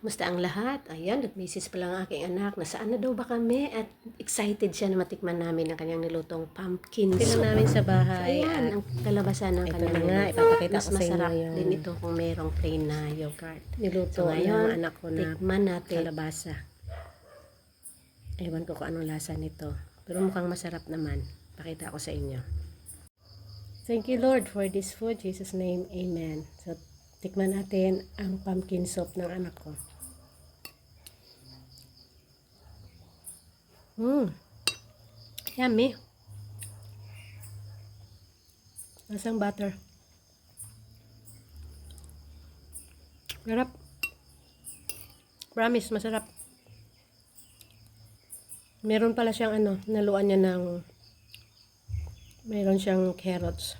Musta ang lahat? Ayan, nag-message pa lang ang aking anak. Nasaan na daw ba kami? At excited siya na matikman namin ang kanyang nilutong pumpkin soup. Tinan namin sa bahay. Ayan, ang kalabasan ng ito kanyang na nga, niluto. ipapakita Mas ko sa inyo masarap yung din ito kung mayroong plain na yogurt. niluto ngayon, ng anak ko na tikman natin. kalabasa. Ewan ko kung anong lasa nito. Pero mukhang masarap naman. Pakita ko sa inyo. Thank you Lord for this food. Jesus name, Amen. So, tikman natin ang pumpkin soup ng anak ko. Yummy. Lasang butter. Sarap. Promise, masarap. Meron pala siyang naluan niya ng meron siyang carrots.